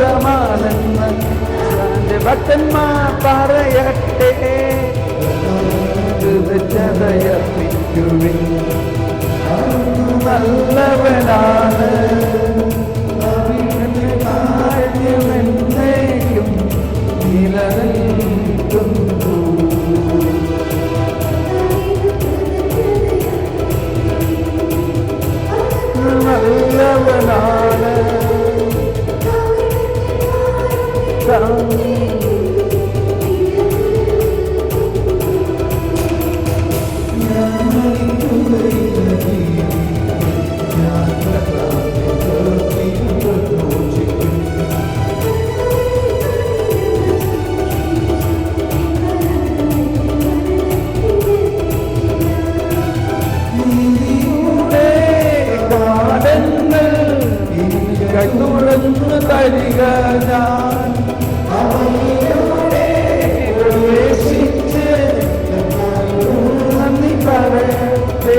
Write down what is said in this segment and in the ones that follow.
ശാശ്വതമാണെന്ന് ഭക്തന്മാർ പറയട്ടെ. ചതയപ്പിക്കുവിൻ, നല്ലവനാണ്, എന്നേക്കും നിലനിൽക്കുന്നു. നല്ലവനാണ്, തുറന്നു തരിക ഞാൻ അവയിലൂടെ പ്രവേശിച്ച് നന്ദി പറയട്ടെ.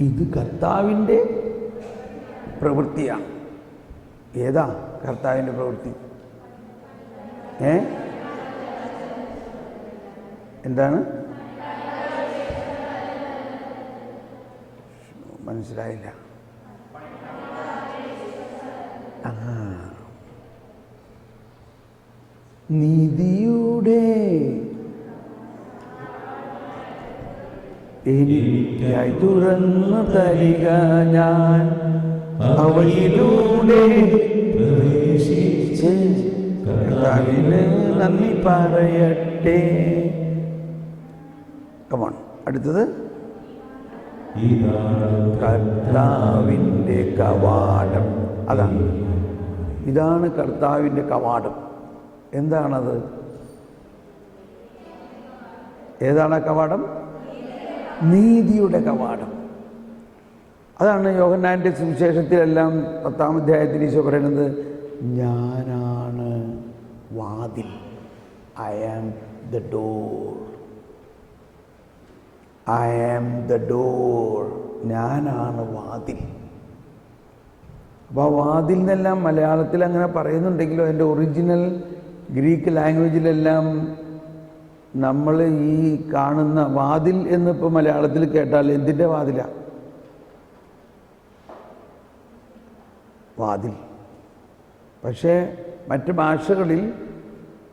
ഇത് കർത്താവിൻ്റെ പ്രവൃത്തിയാണ്. ഏതാ കർത്താവിൻ്റെ പ്രവൃത്തി? എന്താണ്? മനസ്സിലായില്ല. നീതിയുടെ എനിക്കായി തുറന്നു തരിക ഞാൻ അവയിലൂടെ പ്രവേശിച്ച് കർത്താവിന് നന്ദി പറയട്ടെ. കമോൺ, അടുത്തത് കർത്താവിൻ്റെ കവാടം. അതാണ്, ഇതാണ് കർത്താവിൻ്റെ കവാടം. എന്താണത്? ഏതാണ് കവാടം? നീതിയുടെ കവാടം. അതാണ് യോഹന്നാൻ്റെ സുവിശേഷത്തിലെല്ലാം 10-ാം അധ്യായത്തിൽ ഈശോ പറയുന്നത്, ഞാനാണ് വാതിൽ. I am the door. I am the door. ഞാനാണ് വാതിൽ. അപ്പോൾ ആ വാതിൽ എന്നെല്ലാം മലയാളത്തിൽ അങ്ങനെ പറയുന്നുണ്ടെങ്കിലും അതിൻ്റെ ഒറിജിനൽ ഗ്രീക്ക് ലാംഗ്വേജിലെല്ലാം നമ്മൾ ഈ കാണുന്ന വാതിൽ എന്നിപ്പോൾ മലയാളത്തിൽ കേട്ടാൽ എന്തിൻ്റെ വാതിലാണ്? വാതിൽ. പക്ഷേ മറ്റ് ഭാഷകളിൽ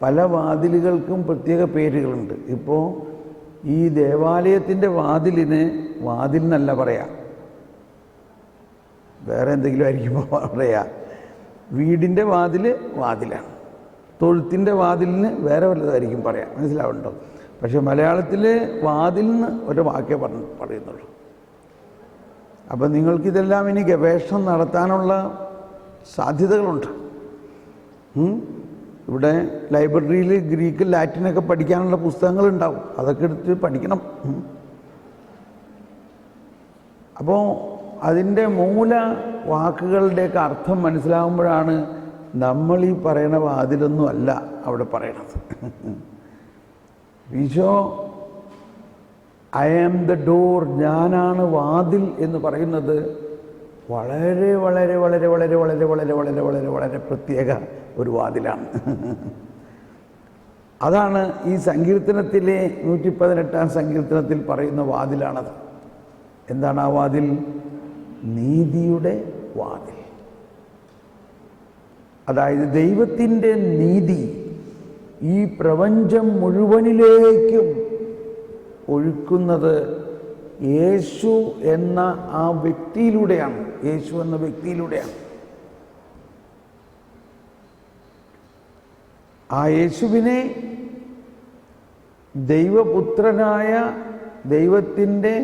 പല വാതിലുകൾക്കും പ്രത്യേക പേരുകളുണ്ട്. ഇപ്പോൾ ഈ ദേവാലയത്തിൻ്റെ വാതിലിന് വാതിൽ എന്നല്ല പറയാം, വേറെ എന്തെങ്കിലും ആയിരിക്കുമ്പോൾ പറയാം. വീടിൻ്റെ വാതിൽ വാതിലാണ്, തൊഴുത്തിൻ്റെ വാതിലിന് വേറെ വല്ലതായിരിക്കും പറയാം. മനസ്സിലാവുന്നുണ്ടോ? പക്ഷെ മലയാളത്തിൽ വാതിലിന് ഒരു വാക്കേ പറയുന്നുള്ളൂ. അപ്പം നിങ്ങൾക്കിതെല്ലാം ഇനി ഗവേഷണം നടത്താനുള്ള സാധ്യതകളുണ്ട്. ഇവിടെ ലൈബ്രറിയിൽ ഗ്രീക്ക് ലാറ്റിനൊക്കെ പഠിക്കാനുള്ള പുസ്തകങ്ങളുണ്ടാവും, അതൊക്കെ എടുത്ത് പഠിക്കണം. അപ്പോൾ അതിൻ്റെ മൂല വാക്കുകളുടെയൊക്കെ അർത്ഥം മനസ്സിലാകുമ്പോഴാണ് നമ്മൾ ഈ പറയണ വാതിലൊന്നും അല്ല അവിടെ പറയണത്. ഈശോ ഐ ആം ദ ഡോർ, ഞാനാണ് വാതിൽ എന്ന് പറയുന്നത് വളരെ വളരെ വളരെ വളരെ വളരെ വളരെ വളരെ വളരെ വളരെ പ്രത്യേക ഒരു വാതിലാണ്. അതാണ് ഈ സങ്കീർത്തനത്തിലെ 118-ാം സങ്കീർത്തനത്തിൽ പറയുന്ന വാതിലാണത്. എന്താണ് ആ വാതിൽ? നീതിയുടെ വാതിൽ. അതായത് ദൈവത്തിൻ്റെ നീതി ഈ പ്രപഞ്ചം മുഴുവനിലേക്കും ഒഴുക്കുന്നത് യേശു എന്ന ആ വ്യക്തിയിലൂടെയാണ്. യേശു എന്ന വ്യക്തിയിലൂടെയാണ്. ആ യേശുവിനെ ദൈവപുത്രനായ ദൈവത്തിൻ്റെ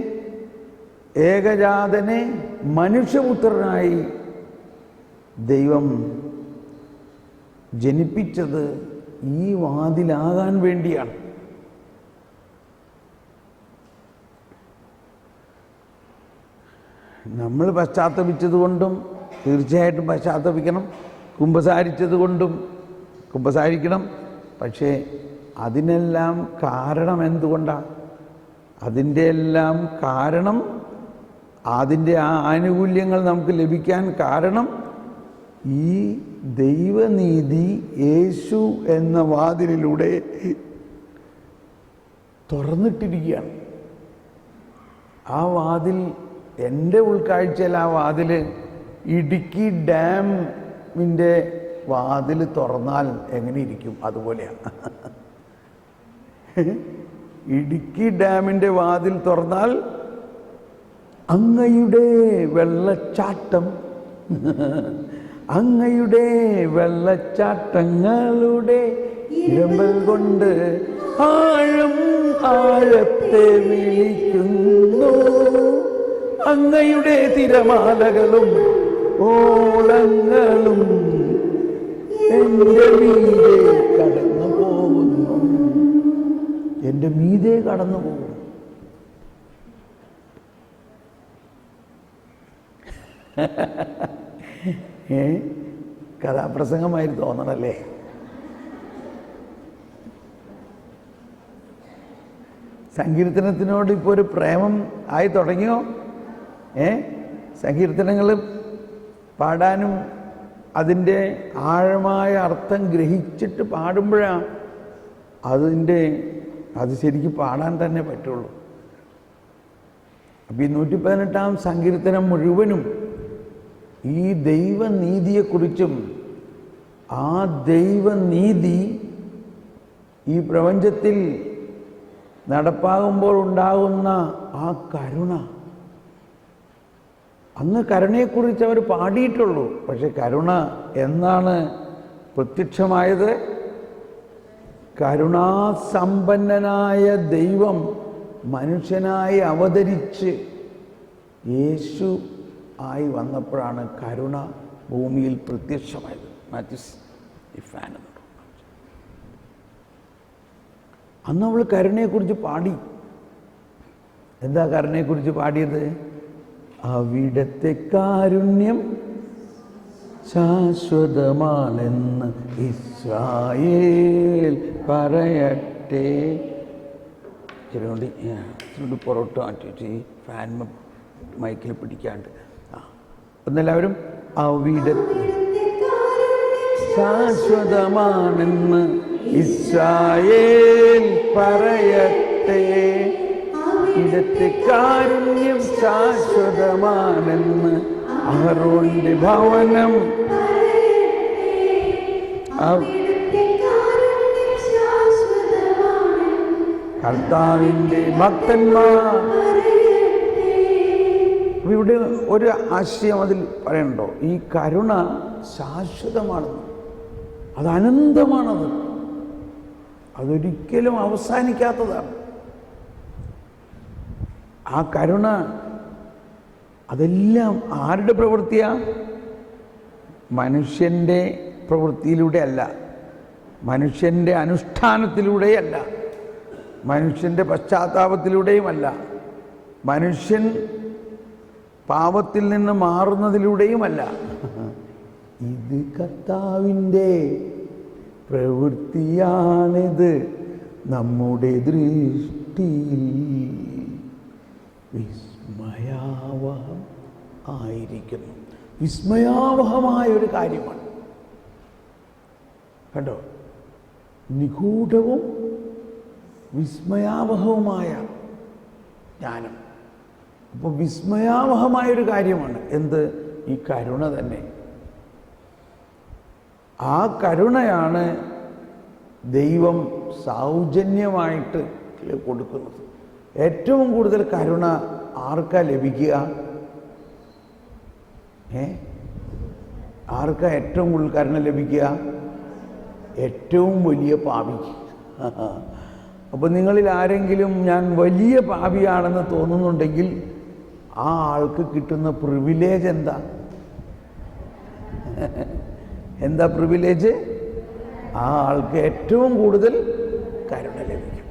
ഏകജാതനെ മനുഷ്യപുത്രനായി ദൈവം ജനിപ്പിച്ചത് ഈ വാതിലാകാൻ വേണ്ടിയാണ്. നമ്മൾ പശ്ചാത്തപിച്ചതുകൊണ്ടും തീർച്ചയായിട്ടും പശ്ചാത്തപിക്കണം, കുമ്പസാരിച്ചതുകൊണ്ടും കുമ്പസാരിക്കണം. പക്ഷേ അതിനെല്ലാം കാരണം എന്തുകൊണ്ടാണ്? അതിൻ്റെ എല്ലാം കാരണം, അതിൻ്റെ ആ ആനുകൂല്യങ്ങൾ നമുക്ക് ലഭിക്കാൻ കാരണം ഈ ദൈവനീതി യേശു എന്ന വാതിലിലൂടെ തുറന്നിട്ടിരിക്കുകയാണ്. ആ വാതിൽ, എൻ്റെ ഉൾക്കാഴ്ചയിൽ ആ വാതിൽ ഇടുക്കി ഡാമിൻ്റെ വാതിൽ തുറന്നാൽ എങ്ങനെ ഇരിക്കും അതുപോലെയാണ്. ഇടുക്കി ഡാമിൻ്റെ വാതിൽ തുറന്നാൽ അങ്ങയുടെ വെള്ളച്ചാട്ടം, അങ്ങയുടെ വെള്ളച്ചാട്ടങ്ങളുടെ ഇരമ്പൽ കൊണ്ട് ആഴം ആഴത്തെ വിളിക്കുന്നു. അങ്ങയുടെ തിരമാലകളും ഓളങ്ങളും എൻ്റെ മീതെ കടന്നു പോകുന്നു, എൻ്റെ മീതെ കടന്നു പോകുന്നു. കഥാപ്രസംഗമായി തോന്നണല്ലേ? സങ്കീർത്തനത്തിനോട് ഇപ്പോൾ ഒരു പ്രേമം ആയി തുടങ്ങിയോ? സങ്കീർത്തനങ്ങൾ പാടാനും അതിൻ്റെ ആഴമായ അർത്ഥം ഗ്രഹിച്ചിട്ട് പാടുമ്പോഴാണ് അത് ശരിക്കും പാടാൻ തന്നെ പറ്റുള്ളൂ. അപ്പം ഈ 118-ാം സങ്കീർത്തനം മുഴുവനും ഈ ദൈവനീതിയെക്കുറിച്ചും ആ ദൈവനീതി ഈ പ്രപഞ്ചത്തിൽ നടപ്പാകുമ്പോൾ ഉണ്ടാകുന്ന ആ കരുണ, അന്ന് കരുണയെക്കുറിച്ച് അവർ പാടിയിട്ടുള്ളൂ. പക്ഷെ കരുണ എന്നാണ് പ്രത്യക്ഷമായത്? കരുണാസമ്പന്നനായ ദൈവം മനുഷ്യനായി അവതരിച്ച് യേശു ആയി വന്നപ്പോഴാണ് കരുണ ഭൂമിയിൽ പ്രത്യക്ഷമായത്. അന്ന് അവൾ കരുണയെക്കുറിച്ച് പാടി. എന്താ കരുണയെക്കുറിച്ച് പാടിയത്? അവിടത്തെ കാരുണ്യം ശാശ്വതമാണെന്ന് ഇസ്രായേൽ പറയട്ടെ. ചിലതുകൊണ്ട് പുറത്ത് മാറ്റിയിട്ട് ഈ ഫാൻ മൈക്കിൽ പിടിക്കാണ്ട് ഒന്നെല്ലാവരും അവിടത്തെ ശാശ്വതമാണെന്ന് ഇസ്രായേൽ പറയട്ടെ. ഇടത്തെ കാരുണ്യം ശാശ്വതമാണെന്ന് അഹരോന്റെ ഭവനം കർത്താവിൻ്റെ ഭക്തന്മാർ. ഇവിടെ ഒരു ആശയം അതിൽ പറയണ്ടോ? ഈ കരുണ ശാശ്വതമാണെന്ന്, അത് അനന്തമാണത്, അതൊരിക്കലും അവസാനിക്കാത്തതാണ്. ആ കരുണ അതെല്ലാം ആരുടെ പ്രവൃത്തിയാ? മനുഷ്യൻ്റെ പ്രവൃത്തിയിലൂടെ അല്ല, മനുഷ്യൻ്റെ അനുഷ്ഠാനത്തിലൂടെയല്ല, മനുഷ്യൻ്റെ പശ്ചാത്താപത്തിലൂടെയുമല്ല, മനുഷ്യൻ പാപത്തിൽ നിന്ന് മാറുന്നതിലൂടെയുമല്ല. ഇത് കർത്താവിൻ്റെ പ്രവൃത്തിയാണിത് നമ്മുടെ ദൃഷ്ടിയിൽ വിസ്മയാവഹം ആയിരിക്കുന്നു. വിസ്മയാവഹമായൊരു കാര്യമാണ് കണ്ടോ, നിഗൂഢവും വിസ്മയാവഹവുമായ ജ്ഞാനം. അപ്പോൾ വിസ്മയാവഹമായൊരു കാര്യമാണ് എന്ത്? ഈ കരുണ തന്നെ. ആ കരുണയാണ് ദൈവം സൗജന്യമായിട്ട് കൊടുക്കുന്നത്. ഏറ്റവും കൂടുതൽ കരുണ ആർക്കാ ലഭിക്കുക? ആർക്കാ ഏറ്റവും കൂടുതൽ കരുണ ലഭിക്കുക? ഏറ്റവും വലിയ പാപിക്ക്. അപ്പോൾ നിങ്ങളിൽ ആരെങ്കിലും ഞാൻ വലിയ പാപിയാണെന്ന് തോന്നുന്നുണ്ടെങ്കിൽ ആ ആൾക്ക് കിട്ടുന്ന പ്രിവിലേജ് എന്താ? എന്താ പ്രിവിലേജ്? ആ ആൾക്ക് ഏറ്റവും കൂടുതൽ കരുണ ലഭിക്കും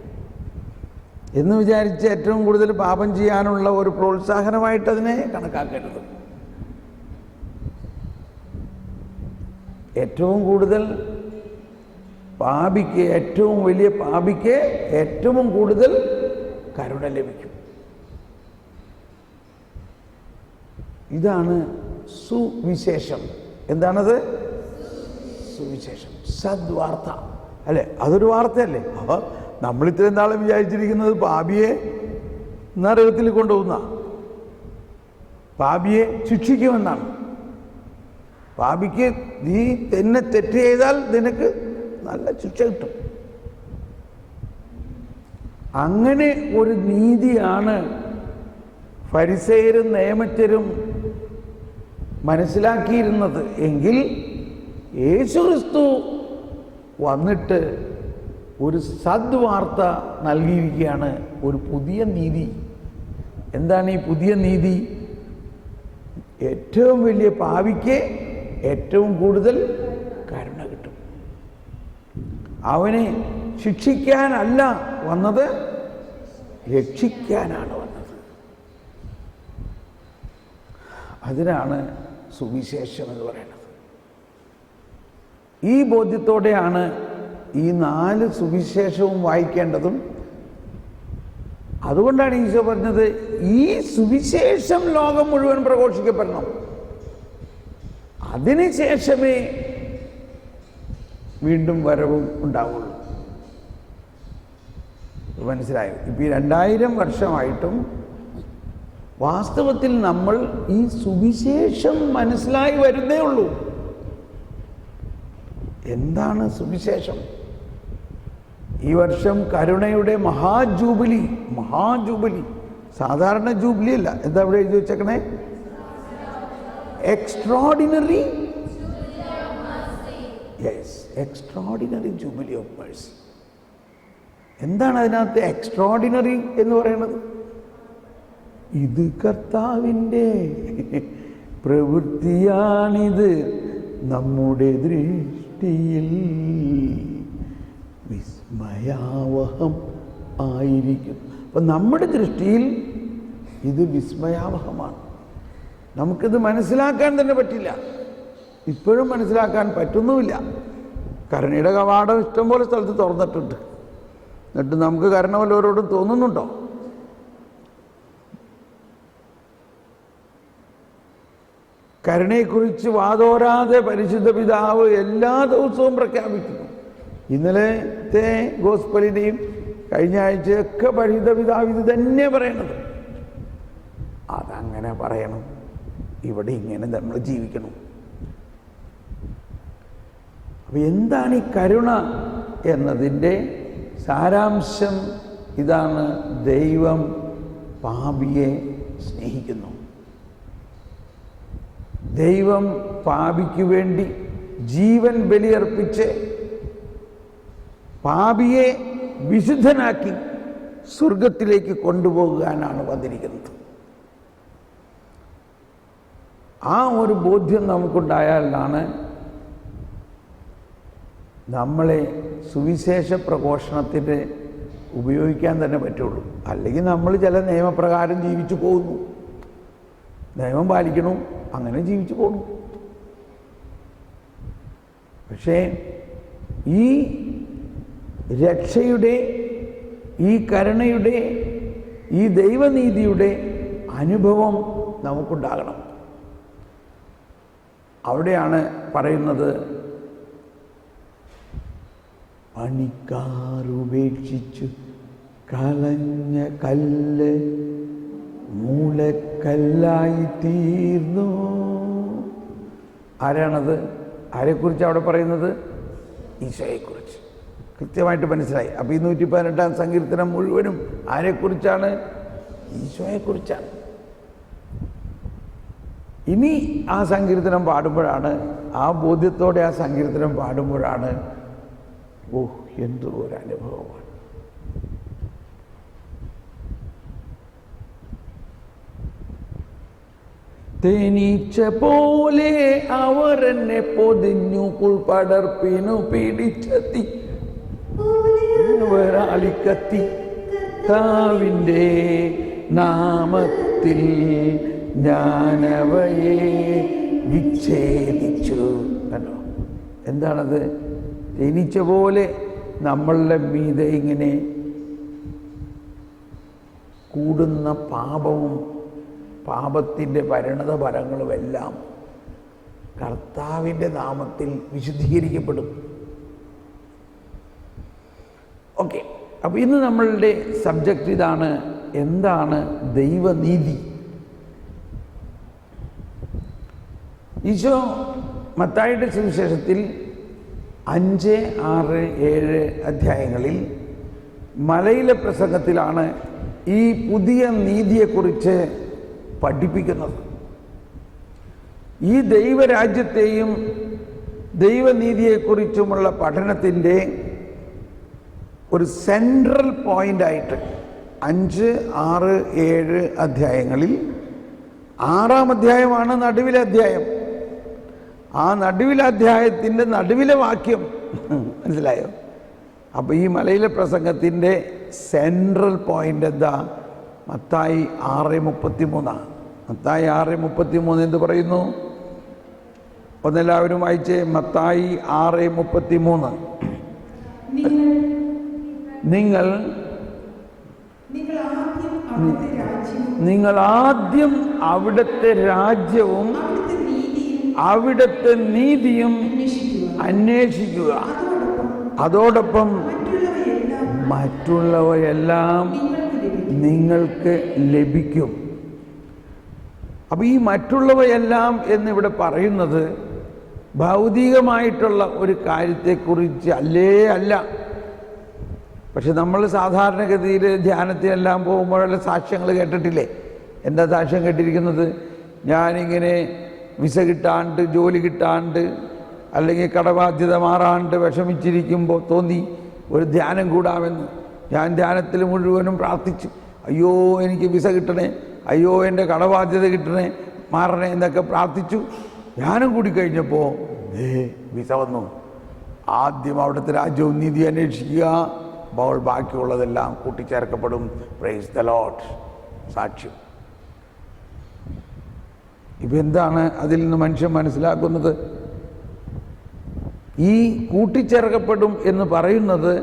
എന്ന് വിചാരിച്ച് ഏറ്റവും കൂടുതൽ പാപം ചെയ്യാനുള്ള ഒരു പ്രോത്സാഹനമായിട്ട് അതിനെ കണക്കാക്കരുത്. ഏറ്റവും കൂടുതൽ പാപിക്ക്, ഏറ്റവും വലിയ പാപിക്ക് ഏറ്റവും കൂടുതൽ കരുണ ലഭിക്കും. ഇതാണ് സുവിശേഷം. എന്താണത്? സുവിശേഷം, സദ്വാർത്ത അല്ലേ? അതൊരു വാർത്തയല്ലേ? അപ്പോൾ നമ്മൾ ഇത്രയും നാളും വിചാരിച്ചിരിക്കുന്നത് പാപിയെ നരകത്തിൽ കൊണ്ടുപോകുന്ന, പാപിയെ ശിക്ഷിക്കുമെന്നാണ്. പാപിക്ക് നീ തന്നെ തെറ്റ് ചെയ്താൽ നിനക്ക് നല്ല ശിക്ഷ കിട്ടും. അങ്ങനെ ഒരു നീതിയാണ് ഫരിസേയരും നിയമജ്ഞരും മനസ്സിലാക്കിയിരുന്നത് എങ്കിൽ യേശുക്രിസ്തു വന്നിട്ട് ഒരു സദ്വാർത്ത നൽകിയിരിക്കുകയാണ്, ഒരു പുതിയ നീതി. എന്താണ് ഈ പുതിയ നീതി? ഏറ്റവും വലിയ പാപിക്ക് ഏറ്റവും കൂടുതൽ കരുണ കിട്ടും. അവനെ ശിക്ഷിക്കാനല്ല വന്നത്, രക്ഷിക്കാനാണ് വന്നത്. അതിനാണ് സുവിശേഷം എന്ന് പറയുന്നത്. ഈ ബോധ്യത്തോടെയാണ് ഈ 4 സുവിശേഷവും വായിക്കേണ്ടതും. അതുകൊണ്ടാണ് ഈശോ പറഞ്ഞത് ഈ സുവിശേഷം ലോകം മുഴുവൻ പ്രഘോഷിക്കപ്പെടണം, അതിനുശേഷമേ വീണ്ടും വരവും ഉണ്ടാവുള്ളൂ. മനസ്സിലായോ? ഇപ്പം ഈ 2000 വർഷമായിട്ടും വാസ്തവത്തിൽ നമ്മൾ ഈ സുവിശേഷം മനസ്സിലായി വരുന്നേ ഉള്ളൂ. എന്താണ് സുവിശേഷം? ഈ വർഷം കരുണയുടെ മഹാജൂബിലി. സാധാരണ ജൂബിലി അല്ല. എന്താ ഇവിടെ എഴുതി വെച്ചേക്കണേ? Extraordinary, yes, extraordinary jubilee of mercy. എന്താണ് അതിനകത്ത് എക്സ്ട്രോർഡിനറി എന്ന് പറയുന്നത്? ഇത് കർത്താവിൻ്റെ പ്രവൃത്തിയാണിത് നമ്മുടെ ദൃഷ്ടിയിൽ വിസ്മയാവഹം ആയിരിക്കും. അപ്പം നമ്മുടെ ദൃഷ്ടിയിൽ ഇത് വിസ്മയാവഹമാണ്. നമുക്കിത് മനസ്സിലാക്കാൻ തന്നെ പറ്റില്ല, ഇപ്പോഴും മനസ്സിലാക്കാൻ പറ്റുന്നുമില്ല. കരുണയുടെ കവാടം ഇഷ്ടംപോലെ സ്ഥലത്ത് തുറന്നിട്ടുണ്ട്. എന്നിട്ട് നമുക്ക് കരുണ വല്ലവരോടും തോന്നുന്നുണ്ടോ? കരുണയെക്കുറിച്ച് വാതോരാതെ പരിശുദ്ധ പിതാവ് എല്ലാ ദിവസവും പ്രഖ്യാപിക്കുന്നു. ഇന്നലത്തെ ഗോസ്പലിൻ്റെയും കഴിഞ്ഞ ആഴ്ചയൊക്കെ പരിശുദ്ധ പിതാവ് ഇത് തന്നെ പറയണത്. അതങ്ങനെ പറയണം, ഇവിടെ ഇങ്ങനെ നമ്മൾ ജീവിക്കണം. അപ്പം എന്താണ് ഈ കരുണ എന്നതിൻ്റെ സാരാംശം ഇതാണ്: ദൈവം പാപിയെ സ്നേഹിക്കുന്നു. ദൈവം പാപിക്ക് വേണ്ടി ജീവൻ ബലിയർപ്പിച്ച് പാപിയെ വിശുദ്ധനാക്കി സ്വർഗത്തിലേക്ക് കൊണ്ടുപോകാനാണ് വന്നിരിക്കുന്നത്. ആ ഒരു ബോധ്യം നമുക്കുണ്ടായാലാണ് നമ്മളെ സുവിശേഷ പ്രഘോഷണത്തിന് ഉപയോഗിക്കാൻ തന്നെ പറ്റുള്ളൂ. അല്ലെങ്കിൽ നമ്മൾ ചില നിയമപ്രകാരം ജീവിച്ചു പോകുന്നു, നിയമം പാലിക്കണം, അങ്ങനെ ജീവിച്ചു പോകുന്നു. പക്ഷേ ഈ രക്ഷയുടെ, ഈ കരുണയുടെ, ഈ ദൈവനീതിയുടെ അനുഭവം നമുക്കുണ്ടാകണം. അവിടെയാണ് പറയുന്നത്, പണിക്കാറുപേക്ഷിച്ചു കളഞ്ഞ കല്ല് മൂലക്കല്ലായി തീർന്നു. ആരാണത്? ആരെക്കുറിച്ച് അവിടെ പറയുന്നത്? ഈശോയെക്കുറിച്ച്. കൃത്യമായിട്ട് മനസ്സിലായി. അപ്പോൾ ഈ 118-ാം സങ്കീർത്തനം മുഴുവനും ആരെക്കുറിച്ചാണ്? ഈശോയെക്കുറിച്ചാണ്. ഇനി ആ സങ്കീർത്തനം പാടുമ്പോഴാണ്, ആ ബോധ്യത്തോടെ ആ സങ്കീർത്തനം പാടുമ്പോഴാണ്, ഓ എന്തോ ഒരു അനുഭവമാണ്. തേനീച്ച പോലെ അവർ എന്നെ പൊതിഞ്ഞു, പുൽപടർപ്പിനു പിടിച്ചെത്തി ഒരാളിക്കത്തി കർത്താവിൻ്റെ നാമത്തിൽ ഞാനവയെ വിച്ഛേദിച്ചു. കണ്ടോ എന്താണത്? തേനീച്ച പോലെ നമ്മളുടെ മീതെ ഇങ്ങനെ കൂടുന്ന പാപവും പാപത്തിൻ്റെ പരിണത ഫലങ്ങളുമെല്ലാം കർത്താവിൻ്റെ നാമത്തിൽ വിശുദ്ധീകരിക്കപ്പെടും. ഓക്കെ, അപ്പോൾ ഇന്ന് നമ്മളുടെ സബ്ജക്റ്റ് ഇതാണ്: എന്താണ് ദൈവനീതി? ഈശോ മത്തായിയുടെ സുവിശേഷത്തിൽ 5, 6, 7 അധ്യായങ്ങളിൽ മലയിലെ പ്രസംഗത്തിലാണ് ഈ പുതിയ നീതിയെക്കുറിച്ച് പഠിപ്പിക്കുന്നത്. ഈ ദൈവരാജ്യത്തെയും ദൈവനീതിയെക്കുറിച്ചുമുള്ള പഠനത്തിൻ്റെ ഒരു സെൻട്രൽ പോയിൻ്റായിട്ട് 5, 6, 7 അധ്യായങ്ങളിൽ 6-ാം അധ്യായമാണ് നടുവിലെ അധ്യായം. ആ നടുവിലെ അധ്യായത്തിൻ്റെ നടുവിലെ വാക്യം മനസ്സിലായോ? അപ്പോൾ ഈ മലയിലെ പ്രസംഗത്തിൻ്റെ സെൻട്രൽ പോയിൻ്റ് എന്താ? മത്തായി 6:33. മത്തായി 6:33 എന്ത് പറയുന്നു? ഒന്നെല്ലാവരും വായിച്ചേ. മത്തായി 6:33. നിങ്ങൾ ആദ്യം അവിടുത്തെ രാജ്യവും അവിടുത്തെ നീതിയും അന്വേഷിക്കുക, അതോടൊപ്പം മറ്റുള്ളവയെല്ലാം നിങ്ങൾക്ക് ലഭിക്കും. അപ്പോൾ ഈ മറ്റുള്ളവയെല്ലാം എന്നിവിടെ പറയുന്നത് ഭൗതികമായിട്ടുള്ള ഒരു കാര്യത്തെക്കുറിച്ച് അല്ല. പക്ഷെ നമ്മൾ സാധാരണഗതിയിൽ ധ്യാനത്തിനെല്ലാം പോകുമ്പോഴെല്ലാം സാക്ഷ്യങ്ങൾ കേട്ടിട്ടില്ലേ? എന്താ സാക്ഷ്യം കേട്ടിരിക്കുന്നത്? ഞാനിങ്ങനെ വിസ കിട്ടാണ്ട്, ജോലി കിട്ടാണ്ട്, അല്ലെങ്കിൽ കടബാധ്യത മാറാണ്ട് വിഷമിച്ചിരിക്കുമ്പോൾ തോന്നി ഒരു ധ്യാനം കൂടാമെന്ന്. ഞാൻ ധ്യാനത്തിൽ മുഴുവനും പ്രാർത്ഥിച്ചു, അയ്യോ എനിക്ക് വിസ കിട്ടണേ, അയ്യോ എൻ്റെ കടബാധ്യത കിട്ടണേ, മാറണേ എന്നൊക്കെ പ്രാർത്ഥിച്ചു. ധ്യാനം കൂടിക്കഴിഞ്ഞപ്പോൾ വിസ വന്നു. ആദ്യം അവിടുത്തെ രാജ്യവും നീതി അന്വേഷിക്കുക, അപ്പോൾ ബാക്കിയുള്ളതെല്ലാം കൂട്ടിച്ചേർക്കപ്പെടും. Praise the Lord. സാക്ഷ്യം. ഇപ്പം എന്താണ് അതിൽ നിന്ന് മനുഷ്യൻ മനസ്സിലാക്കുന്നത്? ഈ കൂട്ടിച്ചേർക്കപ്പെടും എന്ന് പറയുന്നത്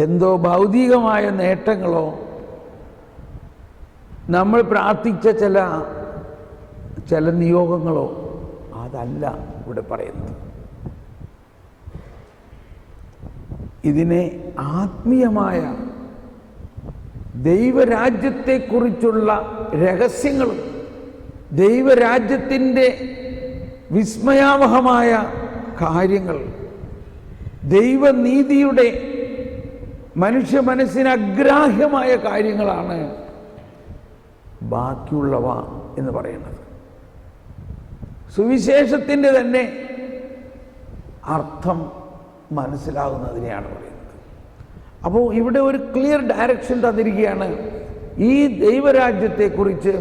എന്തോ ഭൗതികമായ നേട്ടങ്ങളോ നമ്മൾ പ്രാർത്ഥിച്ച ചില നിയോഗങ്ങളോ അതല്ല ഇവിടെ പറയുന്നത്. ഇതിനെ ആത്മീയമായ ദൈവരാജ്യത്തെക്കുറിച്ചുള്ള രഹസ്യങ്ങളും ദൈവരാജ്യത്തിൻ്റെ വിസ്മയാവഹമായ കാര്യങ്ങൾ ദൈവനീതിയുടെ മനുഷ്യ മനസ്സിന് അഗ്രാഹ്യമായ കാര്യങ്ങളാണ് ബാക്കിയുള്ളവ എന്ന് പറയുന്നത്. സുവിശേഷത്തിൻ്റെ തന്നെ അർത്ഥം മനസ്സിലാകുന്നതിനെയാണ് പറയുന്നത്. അപ്പോൾ ഇവിടെ ഒരു ക്ലിയർ ഡയറക്ഷൻ തന്നിരിക്കുകയാണ്. ഈ ദൈവരാജ്യത്തെക്കുറിച്ച്,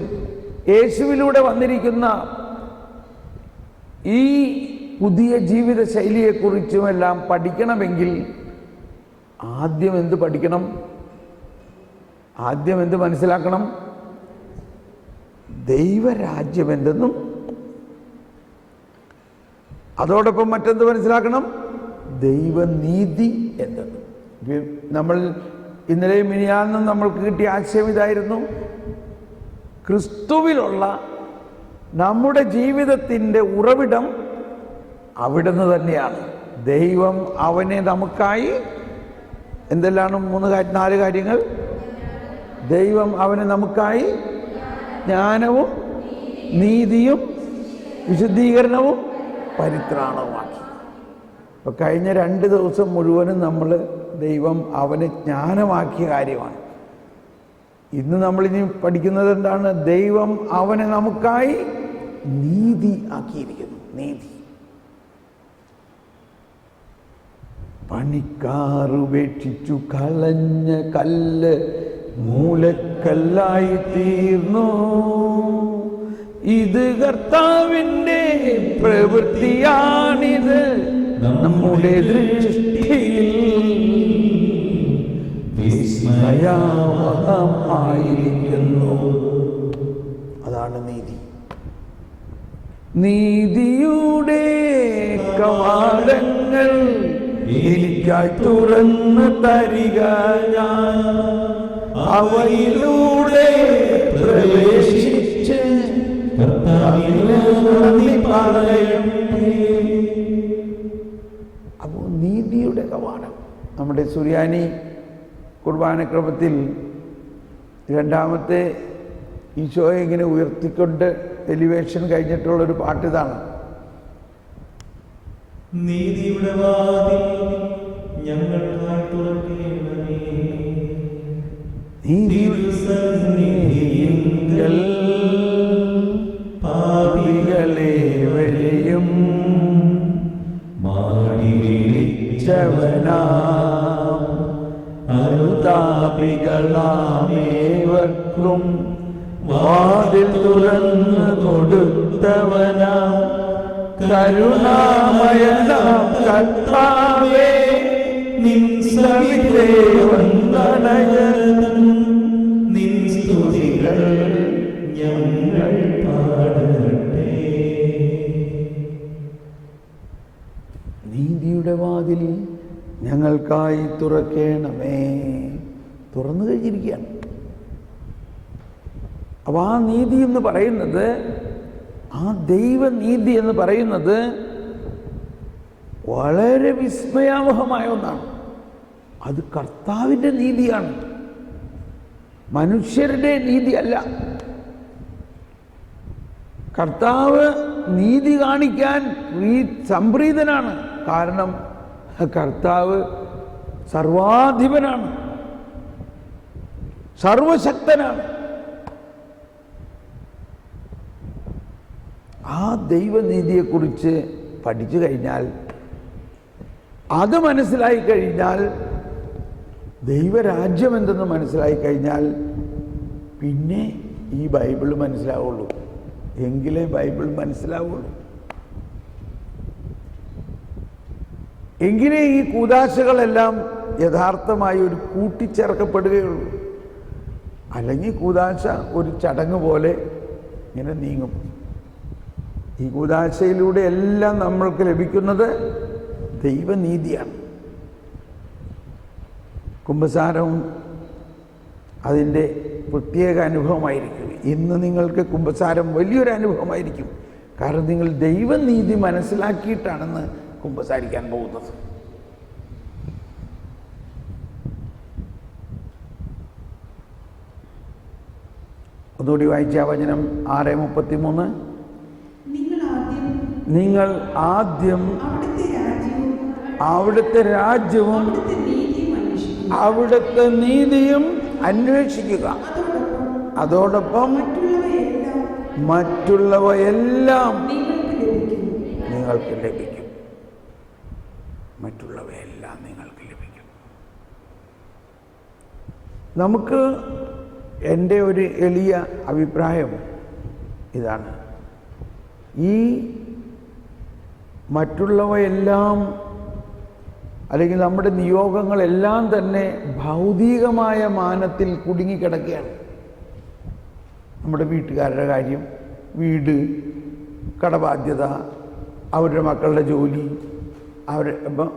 യേശുവിലൂടെ വന്നിരിക്കുന്ന ഈ പുതിയ ജീവിത ശൈലിയെക്കുറിച്ചുമെല്ലാം പഠിക്കണമെങ്കിൽ ആദ്യം എന്ത് പഠിക്കണം? ആദ്യം എന്ത് മനസ്സിലാക്കണം? ദൈവരാജ്യം എന്തെന്നും അതോടൊപ്പം മറ്റെന്ത് മനസ്സിലാക്കണം? ദൈവനീതി എന്തെന്നും. നമ്മൾ ഇന്നലെയും മിനിയാന്നും നമ്മൾക്ക് കിട്ടിയ ആശയം ഇതായിരുന്നു. ക്രിസ്തുവിലുള്ള നമ്മുടെ ജീവിതത്തിൻ്റെ ഉറവിടം അവിടുന്ന് തന്നെയാണ്. ദൈവം അവനെ നമുക്കായി എന്തെല്ലാം 4 കാര്യങ്ങൾ. ദൈവം അവനെ നമുക്കായി ജ്ഞാനവും നീതിയും വിശുദ്ധീകരണവും പരിത്രാണവുമാക്കി. അപ്പോൾ കഴിഞ്ഞ 2 ദിവസം മുഴുവനും നമ്മൾ ദൈവം അവനെ ജ്ഞാനമാക്കിയ കാര്യമാണ്. ഇന്ന് നമ്മളിനി പഠിക്കുന്നത് എന്താണ്? ദൈവം അവനെ നമുക്കായി നീതി ആക്കിയിരിക്കുന്നു. നീതി. പണിക്കാറുപേക്ഷിച്ചു കളഞ്ഞ കല്ല് മൂലക്കല്ലായി തീർന്നു. ഇത് കർത്താവിൻ്റെ പ്രവൃത്തിയാണിത് നമ്മുടെ ദൃഷ്ടിയിൽ വിസ്മയാവഹമായിരിക്കുന്നു. അതാണ് നീതി. നീതിയുടെ കവാടങ്ങൾ എനിക്കായി തുറന്നു തരിക, ഞാൻ അവയിലൂടെ പ്രവേശിച്ച് നന്ദി പറയട്ടെ. അപ്പോൾ നീതിയുടെ കവാടം നമ്മുടെ സുറിയാനി കുർബാനക്രമത്തിൽ 2ാമത്തെ ഈശോയെ ഇങ്ങനെ ഉയർത്തിക്കൊണ്ട് എലിവേഷൻ കഴിഞ്ഞിട്ടുള്ളൊരു പാട്ടിതാണ്. നീതിയുടെ വാതിൽ ഞങ്ങൾക്കായി തുറക്കേണമേ, തിരുസന്നിധിയിൽ പാപികളെ വരെയും മാടി വിളിച്ചവനാം അനുതാപികളാമേവർക്കും വാതിൽ തുറന്നു കൊടുത്തവനാം കരുണാമയനാം കർത്താവേ, നിൻ സവിധേ വന്ദനയൻ, നിൻ സ്തുതികൾ ഞങ്ങൾ പാടട്ടെ. നീതിയുടെ വാതിൽ ഞങ്ങൾക്കായി തുറക്കേണമേ. തുറന്നു കഴിഞ്ഞിരിക്കുകയാണ്. അപ്പോൾ ആ നീതി എന്ന് പറയുന്നത്, ആ ദൈവനീതി എന്ന് പറയുന്നത് വളരെ വിസ്മയാവഹമായ ഒന്നാണ്. അത് കർത്താവിൻ്റെ നീതിയാണ്, മനുഷ്യരുടെ നീതിയല്ല. കർത്താവ് നീതി കാണിക്കാൻ സംപ്രീതനാണ്. കാരണം കർത്താവ് സർവാധിപനാണ്, സർവശക്തനാണ്. ആ ദൈവനീതിയെക്കുറിച്ച് പഠിച്ചു കഴിഞ്ഞാൽ, അത് മനസ്സിലായി കഴിഞ്ഞാൽ, ദൈവരാജ്യം എന്തെന്ന് മനസ്സിലായി കഴിഞ്ഞാൽ പിന്നെ ഈ ബൈബിൾ മനസ്സിലാവുള്ളൂ. എങ്കിലേ ബൈബിൾ മനസ്സിലാവുള്ളൂ. എങ്കിലേ ഈ കൂദാശകളെല്ലാം യഥാർത്ഥമായി ഒരു കൂട്ടിച്ചേർക്കപ്പെടുകയുള്ളൂ. അല്ലെങ്കിൽ കൂദാശ ഒരു ചടങ്ങ് പോലെ ഇങ്ങനെ നീങ്ങും. ഈ കൂദാശയിലൂടെ എല്ലാം നമ്മൾക്ക് ലഭിക്കുന്നത് ദൈവനീതിയാണ്. കുമ്പസാരവും അതിൻ്റെ പ്രത്യേക അനുഭവമായിരിക്കും. ഇന്ന് നിങ്ങൾക്ക് കുമ്പസാരം വലിയൊരു അനുഭവമായിരിക്കും. കാരണം നിങ്ങൾ ദൈവനീതി മനസ്സിലാക്കിയിട്ടാണെന്ന് കുമ്പസാരിക്കാൻ പോകുന്നത്. ഒന്നുകൂടി വായിച്ച വചനം 6:33. നിങ്ങൾ ആദ്യം അവിടുത്തെ രാജ്യവും അവിടുത്തെ നീതിയും അന്വേഷിക്കുക. അതോടൊപ്പം മറ്റുള്ളവയെല്ലാം നിങ്ങൾക്ക് ലഭിക്കും. മറ്റുള്ളവയെല്ലാം നിങ്ങൾക്ക് ലഭിക്കും. നമുക്ക് എൻ്റെ ഒരു എളിയ അഭിപ്രായം ഇതാണ്. ഈ മറ്റുള്ളവയെല്ലാം അല്ലെങ്കിൽ നമ്മുടെ നിയോഗങ്ങളെല്ലാം തന്നെ ഭൗതികമായ മാനത്തിൽ കുടുങ്ങിക്കിടക്കുകയാണ്. നമ്മുടെ വീട്ടുകാരുടെ കാര്യം, വീട്, കടബാധ്യത, അവരുടെ മക്കളുടെ ജോലി, അപ്പം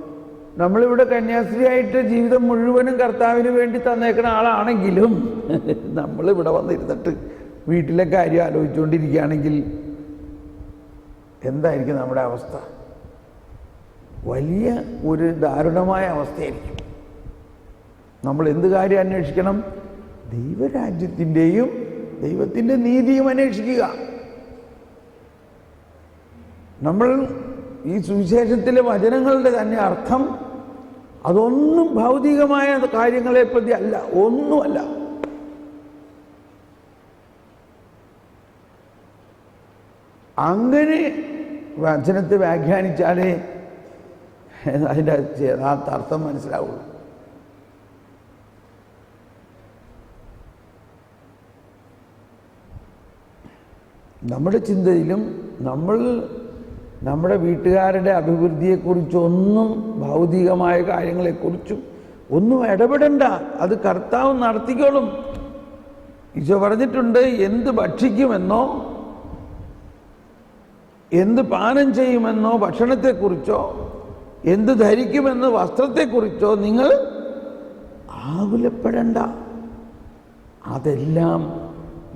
നമ്മളിവിടെ കന്യാസ്ത്രീയായിട്ട് ജീവിതം മുഴുവനും കർത്താവിന് വേണ്ടി തന്നേക്കുന്ന ആളാണെങ്കിലും നമ്മളിവിടെ വന്നിരുന്നിട്ട് വീട്ടിലെ കാര്യം ആലോചിച്ചുകൊണ്ടിരിക്കുകയാണെങ്കിൽ എന്തായിരിക്കും നമ്മുടെ അവസ്ഥ? വലിയ ഒരു ദാരുണമായ അവസ്ഥയായിരിക്കും. നമ്മൾ എന്ത് കാര്യം അന്വേഷിക്കണം? ദൈവരാജ്യത്തിൻ്റെയും ദൈവത്തിൻ്റെ നീതിയും അന്വേഷിക്കുക. നമ്മൾ ഈ സുവിശേഷത്തിലെ വചനങ്ങളുടെ തന്നെ അർത്ഥം അതൊന്നും ഭൗതികമായ കാര്യങ്ങളെപ്പറ്റി അല്ല, ഒന്നുമല്ല. അങ്ങനെ വചനത്തെ വ്യാഖ്യാനിച്ചാലേ അതിൻ്റെ യഥാർത്ഥ അർത്ഥം മനസ്സിലാവുള്ളൂ. നമ്മുടെ ചിന്തയിലും നമ്മൾ നമ്മുടെ വീട്ടുകാരുടെ അഭിവൃദ്ധിയെക്കുറിച്ചൊന്നും ഭൗതികമായ കാര്യങ്ങളെക്കുറിച്ചും ഒന്നും ഇടപെടണ്ട. അത് കർത്താവ് നടത്തിക്കോളും. ഈശോ പറഞ്ഞിട്ടുണ്ട്, എന്ത് ഭക്ഷിക്കുമെന്നോ എന്ത് പാനം ചെയ്യുമെന്നോ ഭക്ഷണത്തെക്കുറിച്ചോ എന്ത് ധരിക്കുമെന്നോ വസ്ത്രത്തെക്കുറിച്ചോ നിങ്ങൾ ആകുലപ്പെടണ്ട. അതെല്ലാം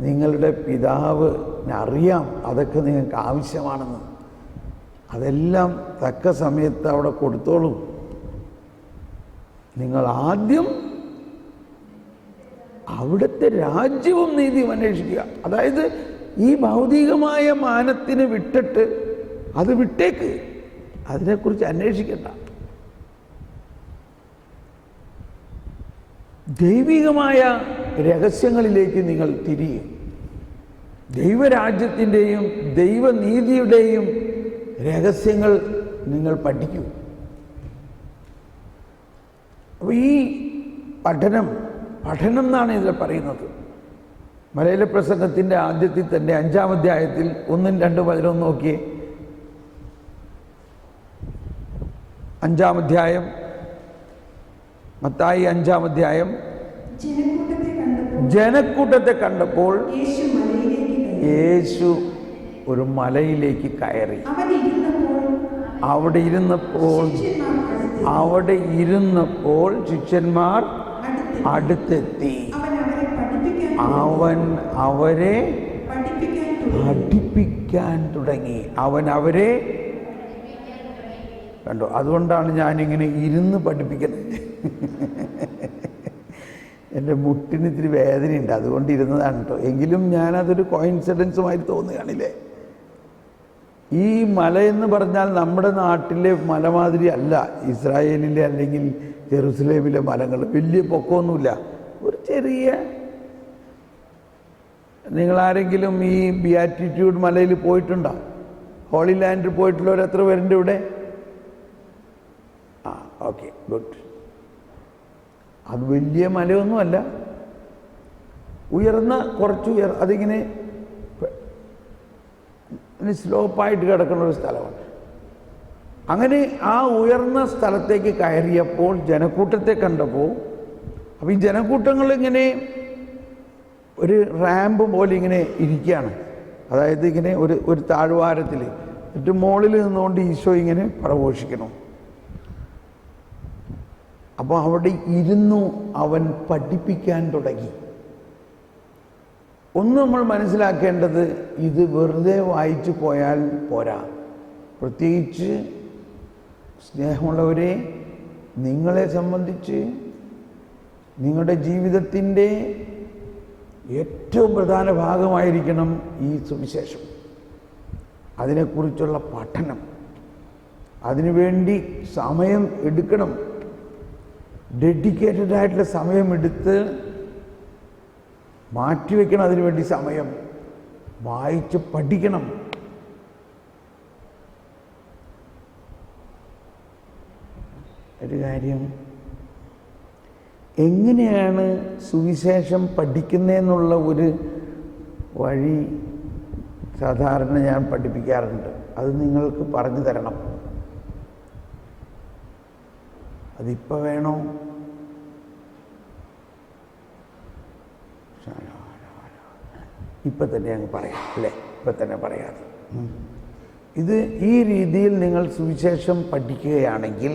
നിങ്ങളുടെ പിതാവിന് അറിയാം, അതൊക്കെ നിങ്ങൾക്ക് ആവശ്യമാണെന്ന്. അതെല്ലാം തക്ക സമയത്ത് അവിടെ കൊടുത്തോളൂ. നിങ്ങൾ ആദ്യം അവിടുത്തെ രാജ്യവും നീതിയും അന്വേഷിക്കുക. അതായത് ഈ ഭൗതികമായ മാനത്തിന് വിട്ടിട്ട് അത് വിട്ടേക്ക്, അതിനെക്കുറിച്ച് അന്വേഷിക്കണ്ട. ദൈവികമായ രഹസ്യങ്ങളിലേക്ക് നിങ്ങൾ തിരിയും. ദൈവരാജ്യത്തിൻ്റെയും ദൈവനീതിയുടെയും രഹസ്യങ്ങൾ നിങ്ങൾ പഠിക്കൂ. അപ്പോൾ ഈ പഠനം എന്നാണ് ഇതിൽ പറയുന്നത്. മലയിലെ പ്രസംഗത്തിൻ്റെ ആദ്യത്തിൽ തന്നെ 5-ാം അധ്യായത്തിൽ 1-2-11 നോക്കിയേ. 5-ാം അധ്യായം, മത്തായി 5-ാം അധ്യായം. ജനക്കൂട്ടത്തെ കണ്ടപ്പോൾ യേശു ഒരു മലയിലേക്ക് കയറി. അവിടെ ഇരുന്നപ്പോൾ ശിഷ്യന്മാർ അടുത്തെത്തി. അവൻ അവരെ പഠിപ്പിക്കാൻ തുടങ്ങി. കണ്ടോ, അതുകൊണ്ടാണ് ഞാനിങ്ങനെ ഇരുന്ന് പഠിപ്പിക്കുന്നത്. എൻ്റെ മുട്ടിന് ഇത്തിരി വേദനയുണ്ട്, അതുകൊണ്ട് ഇരുന്നതാണ് കേട്ടോ. എങ്കിലും ഞാനതൊരു കോയിൻസിഡൻസുമായി തോന്നുകയാണില്ലേ. ഈ മലയെന്ന് പറഞ്ഞാൽ നമ്മുടെ നാട്ടിലെ മല മാതിരി അല്ല. ഇസ്രായേലിലെ അല്ലെങ്കിൽ ജെറുസലേമിലെ മലകൾ വലിയ പൊക്കമൊന്നുമില്ല, ഒരു ചെറിയ. നിങ്ങളാരെങ്കിലും ഈ ബിയാറ്റിറ്റ്യൂഡ് മലയിൽ പോയിട്ടുണ്ടോ? ഹോളി ലാൻഡിൽ പോയിട്ടുള്ളവർ എത്ര പേരുണ്ട് ഇവിടെ? Okay, good. അത് വലിയ മലയൊന്നുമല്ല, കുറച്ച് അതിങ്ങനെ സ്ലോപ്പായിട്ട് കിടക്കുന്ന ഒരു സ്ഥലമാണ്. അങ്ങനെ ആ ഉയർന്ന സ്ഥലത്തേക്ക് കയറിയപ്പോൾ ജനക്കൂട്ടത്തെ കണ്ടപ്പോൾ, അപ്പോൾ ഈ ജനക്കൂട്ടങ്ങൾ ഇങ്ങനെ ഒരു റാമ്പ് പോലെ ഇങ്ങനെ ഇരിക്കുകയാണ്. അതായത് ഇങ്ങനെ ഒരു താഴ്വാരത്തിൽ, എന്നിട്ട് മുകളിൽ നിന്നുകൊണ്ട് ഈശോ ഇങ്ങനെ പ്രഘോഷിക്കണം. അപ്പോൾ അവിടെ ഇരുന്നു അവൻ പഠിപ്പിക്കാൻ തുടങ്ങി. ഒന്ന് നമ്മൾ മനസ്സിലാക്കേണ്ടത്, ഇത് വെറുതെ വായിച്ചു പോയാൽ പോരാ. പ്രത്യേകിച്ച് സ്നേഹമുള്ളവരെ, നിങ്ങളെ സംബന്ധിച്ച് നിങ്ങളുടെ ജീവിതത്തിൻ്റെ ഏറ്റവും പ്രധാന ഭാഗമായിരിക്കണം ഈ സുവിശേഷം. അതിനെക്കുറിച്ചുള്ള പഠനം, അതിനുവേണ്ടി സമയം എടുക്കണം. ഡെഡിക്കേറ്റഡ് ആയിട്ടുള്ള സമയമെടുത്ത് മാറ്റിവെക്കണം. അതിനുവേണ്ടി സമയം വായിച്ച് പഠിക്കണം. ഒരു കാര്യം, എങ്ങനെയാണ് സുവിശേഷം പഠിക്കുന്നതെന്നുള്ള ഒരു വഴി സാധാരണ ഞാൻ പഠിപ്പിക്കാറുണ്ട്. അത് നിങ്ങൾക്ക് പറഞ്ഞു തരണം. അതിപ്പോൾ വേണോ? ഇപ്പം തന്നെ അങ്ങ് പറയാം അല്ലേ? ഇപ്പം തന്നെ പറയാതെ ഇത് ഈ രീതിയിൽ നിങ്ങൾ സുവിശേഷം പഠിക്കുകയാണെങ്കിൽ,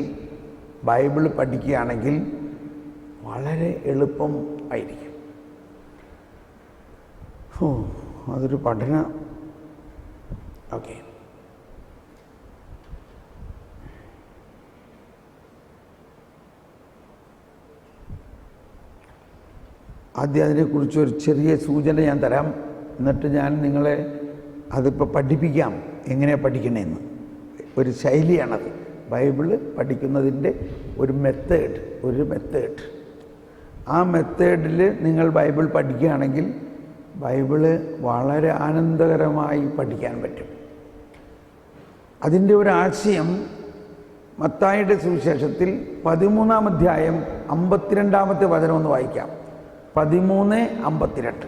ബൈബിൾ പഠിക്കുകയാണെങ്കിൽ വളരെ എളുപ്പം ആയിരിക്കും. അതൊരു പഠന ഓക്കെ. ആദ്യം അതിനെക്കുറിച്ച് ഒരു ചെറിയ സൂചന ഞാൻ തരാം. എന്നിട്ട് ഞാൻ നിങ്ങളെ അതിപ്പോൾ പഠിപ്പിക്കാം, എങ്ങനെ പഠിക്കണമെന്ന്. ഒരു ശൈലിയാണത്. ബൈബിള് പഠിക്കുന്നതിൻ്റെ ഒരു മെത്തേഡ്. ആ മെത്തേഡിൽ നിങ്ങൾ ബൈബിൾ പഠിക്കുകയാണെങ്കിൽ ബൈബിള് വളരെ ആനന്ദകരമായി പഠിക്കാൻ പറ്റും. അതിൻ്റെ ഒരാശയം മത്തായിയുടെ സുവിശേഷത്തിൽ 13-ാം അധ്യായം 52-ാമത്തെ വചനം ഒന്ന് വായിക്കാം. 13:52.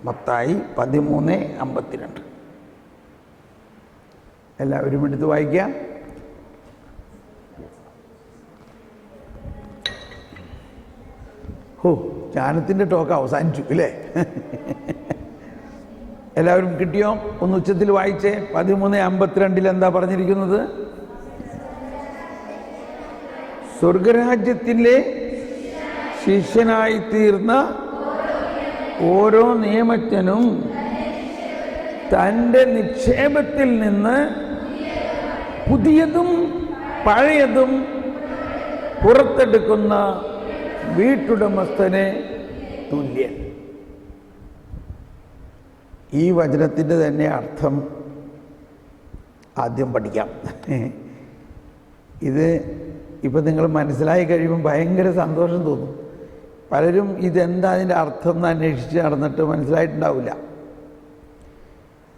മത്തായി 13:52. എല്ലാവരും എടുത്ത് വായിക്കാം. ജ്ഞാനത്തിൻ്റെ ടോക്ക് അവസാനിച്ചു ഇല്ലേ? എല്ലാവരും കിട്ടിയോ? ഒന്ന് ഉച്ചത്തിൽ വായിച്ചേ. 13:52 എന്താ പറഞ്ഞിരിക്കുന്നത്? സ്വർഗരാജ്യത്തിലെ ശിഷ്യനായി തീർന്ന ഓരോ നിയമജ്ഞനും തൻ്റെ നിക്ഷേപത്തിൽ നിന്ന് പുതിയതും പഴയതും പുറത്തെടുക്കുന്ന വീട്ടുടമസ്ഥന് തുല്യൻ. ഈ വചനത്തിൻ്റെ തന്നെ അർത്ഥം ആദ്യം പഠിക്കാം. ഇത് ഇപ്പം നിങ്ങൾ മനസ്സിലായി കഴിയുമ്പോൾ ഭയങ്കര സന്തോഷം തോന്നും. പലരും ഇതെന്താ അതിൻ്റെ അർത്ഥം എന്ന് അന്വേഷിച്ച് നടന്നിട്ട് മനസ്സിലായിട്ടുണ്ടാവില്ല.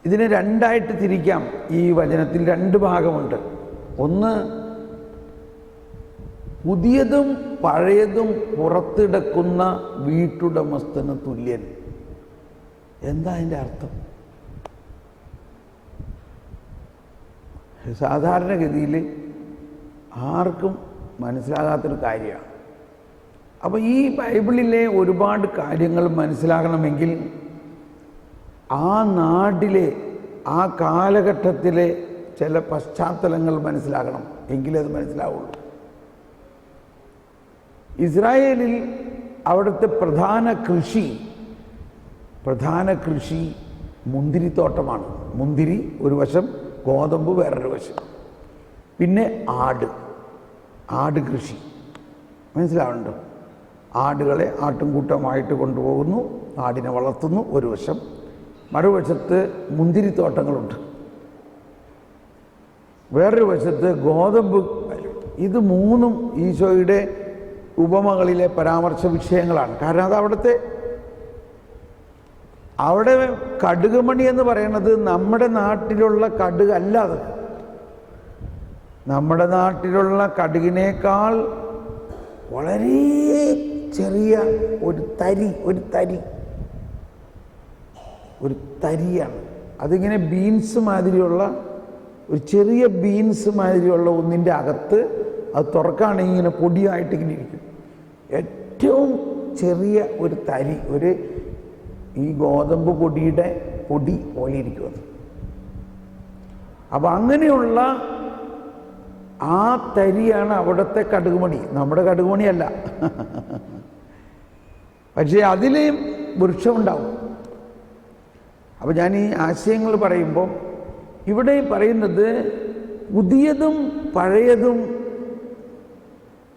ഇതിനെ രണ്ടായിട്ട് തിരിക്കാം. ഈ വചനത്തിൽ രണ്ട് ഭാഗമുണ്ട്. ഒന്ന്, പുതിയതും പഴയതും പുറത്തെടുക്കുന്ന വീട്ടുടമസ്ഥന് തുല്യൻ. എന്താ അതിൻ്റെ അർത്ഥം? സാധാരണഗതിയിൽ ആർക്കും മനസ്സിലാകാത്തൊരു കാര്യമാണ്. അപ്പോൾ ഈ ബൈബിളിലെ ഒരുപാട് കാര്യങ്ങൾ മനസ്സിലാകണമെങ്കിൽ ആ നാട്ടിലെ ആ കാലഘട്ടത്തിലെ ചില പശ്ചാത്തലങ്ങൾ മനസ്സിലാകണം, എങ്കിലേ അത് മനസ്സിലാവുള്ളൂ. ഇസ്രായേലിൽ അവിടുത്തെ പ്രധാന കൃഷി മുന്തിരിത്തോട്ടമാണ്. മുന്തിരി ഒരു വശം, ഗോതമ്പ് വേറൊരു വശം. പിന്നെ ആട് കൃഷി. മനസ്സിലാവുന്നുണ്ടോ? ആടുകളെ ആട്ടിൻകൂട്ടമായിട്ട് കൊണ്ടുപോകുന്നു, ആടിനെ വളർത്തുന്നു ഒരു വശം. മറുവശത്ത് മുന്തിരിത്തോട്ടങ്ങളുണ്ട്. വേറൊരു വശത്ത് ഗോതമ്പ്. ഇത് മൂന്നും ഈശോയുടെ ഉപമകളിലെ പരാമർശ വിഷയങ്ങളാണ്. കാരണം അത് അവിടെ കടുകുമണി എന്ന് പറയുന്നത് നമ്മുടെ നാട്ടിലുള്ള കടുക് അല്ല. അത് നമ്മുടെ നാട്ടിലുള്ള കടുകിനേക്കാൾ വളരെ ചെറിയ ഒരു തരിയാണ്. അതിങ്ങനെ ബീൻസ് മാതിരിയുള്ള ഒരു ചെറിയ ബീൻസ് മാതിരിയുള്ള ഒന്നിൻ്റെ അകത്ത് അത് തുറക്കുകയാണെങ്കിൽ ഇങ്ങനെ പൊടിയായിട്ട് ഇങ്ങനെ ഇരിക്കും. ഏറ്റവും ചെറിയ ഒരു തരി, ഈ ഗോതമ്പ് പൊടിയുടെ പൊടി പോലെ ഇരിക്കും അത്. അപ്പം അങ്ങനെയുള്ള ആ തരിയാണ് അവിടുത്തെ കടുകുമണി. നമ്മുടെ കടുകുമണിയല്ല. പക്ഷേ അതിലേയും വൃക്ഷമുണ്ടാവും. അപ്പം ഞാൻ ഈ ആശയങ്ങൾ പറയുമ്പോൾ ഇവിടെ പറയുന്നത് പുതിയതും പഴയതും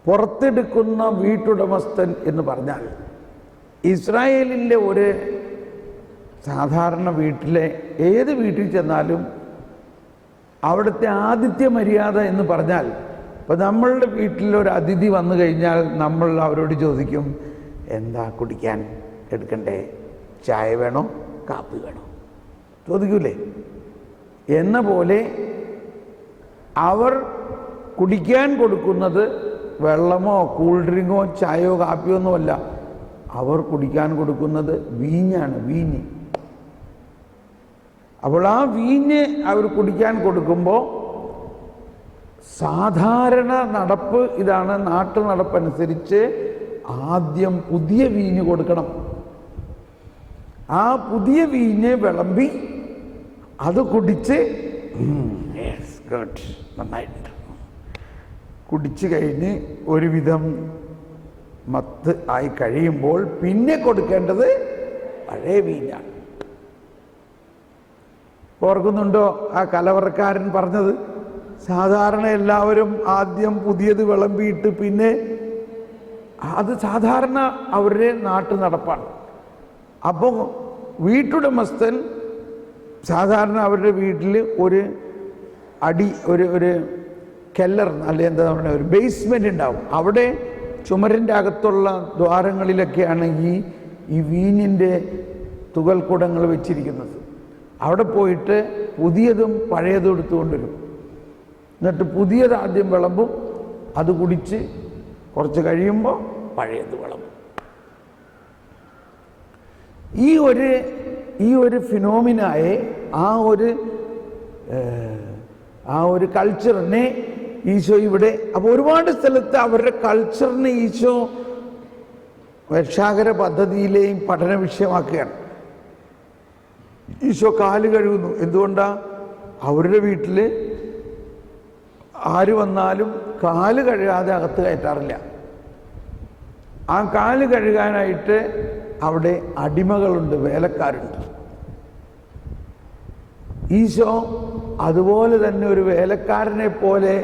പുറത്തെടുക്കുന്ന വീട്ടുടമസ്ഥൻ എന്ന് പറഞ്ഞാൽ ഇസ്രായേലിൻ്റെ ഒരു സാധാരണ വീട്ടിലെ ഏത് വീട്ടിൽ ചെന്നാലും അവിടുത്തെ ആതിഥ്യ മര്യാദ എന്ന് പറഞ്ഞാൽ, ഇപ്പം നമ്മളുടെ വീട്ടിലൊരു അതിഥി വന്നു കഴിഞ്ഞാൽ നമ്മൾ അവരോട് ചോദിക്കും, എന്താ കുടിക്കാൻ എടുക്കണ്ടേ, ചായ വേണോ കാപ്പി വേണോ, ചോദിക്കൂലേ? എന്ന പോലെ അവർ കുടിക്കാൻ കൊടുക്കുന്നത് വെള്ളമോ കൂൾ ഡ്രിങ്കോ ചായയോ കാപ്പിയോ ഒന്നുമല്ല, അവർ കുടിക്കാൻ കൊടുക്കുന്നത് വീഞ്ഞാണ്, വീഞ്ഞ്. അപ്പോൾ ആ വീഞ്ഞ് അവർ കുടിക്കാൻ കൊടുക്കുമ്പോൾ സാധാരണ നടപ്പ് ഇതാണ്, നാട്ടു നടപ്പനുസരിച്ച് ആദ്യം പുതിയ വീഞ്ഞ് കൊടുക്കണം. ആ പുതിയ വീഞ്ഞ് വിളമ്പി അത് കുടിച്ച് ഗുഡ്, നന്നായിട്ടുണ്ട്, കുടിച്ചു കഴിഞ്ഞ് ഒരുവിധം മത്ത് ആയി കഴിയുമ്പോൾ പിന്നെ കൊടുക്കേണ്ടത് പഴയ വീഞ്ഞാണ്. ഓർക്കുന്നുണ്ടോ ആ കലവറക്കാരൻ പറഞ്ഞത്? സാധാരണ എല്ലാവരും ആദ്യം പുതിയത് വിളമ്പിയിട്ട് പിന്നെ, അത് സാധാരണ അവരുടെ നാട്ടു നടപ്പാണ്. അപ്പോൾ വീട്ടുടമസ്ഥൻ സാധാരണ അവരുടെ വീട്ടിൽ ഒരു ഒരു കെല്ലർ, അല്ലെങ്കിൽ എന്താ പറയുക, ഒരു ബേസ്മെൻ്റ് ഉണ്ടാവും. അവിടെ ചുമരിൻ്റെ അകത്തുള്ള ദ്വാരങ്ങളിലൊക്കെയാണ് ഈ വീഞ്ഞിൻ്റെ തുകൽക്കുടങ്ങൾ വെച്ചിരിക്കുന്നത്. അവിടെ പോയിട്ട് പുതിയതും പഴയതും എടുത്തുകൊണ്ടുവരും. എന്നിട്ട് പുതിയത് ആദ്യം വിളമ്പും, അത് കുടിച്ച് കുറച്ച് കഴിയുമ്പോൾ പഴയത് വിളമ്പും. ഈ ഒരു ഫിനോമിനായെ, ആ ഒരു കൾച്ചറിനെ ഈശോ ഇവിടെ, അപ്പോൾ ഒരുപാട് സ്ഥലത്ത് അവരുടെ കൾച്ചറിനെ ഈശോ രക്ഷാകര പദ്ധതിയിലെയും പഠന വിഷയമാക്കുകയാണ്. ഈശോ കാല് കഴുകുന്നു. എന്തുകൊണ്ടാ? അവരുടെ വീട്ടിൽ ആര് വന്നാലും കാല് കഴുകാതെ അകത്ത് കയറ്റാറില്ല. ആ കാല് കഴുകാനായിട്ട് അവിടെ അടിമകളുണ്ട്, വേലക്കാരുണ്ട്. ഈശോ അതുപോലെ തന്നെ ഒരു വേലക്കാരനെ പോലെ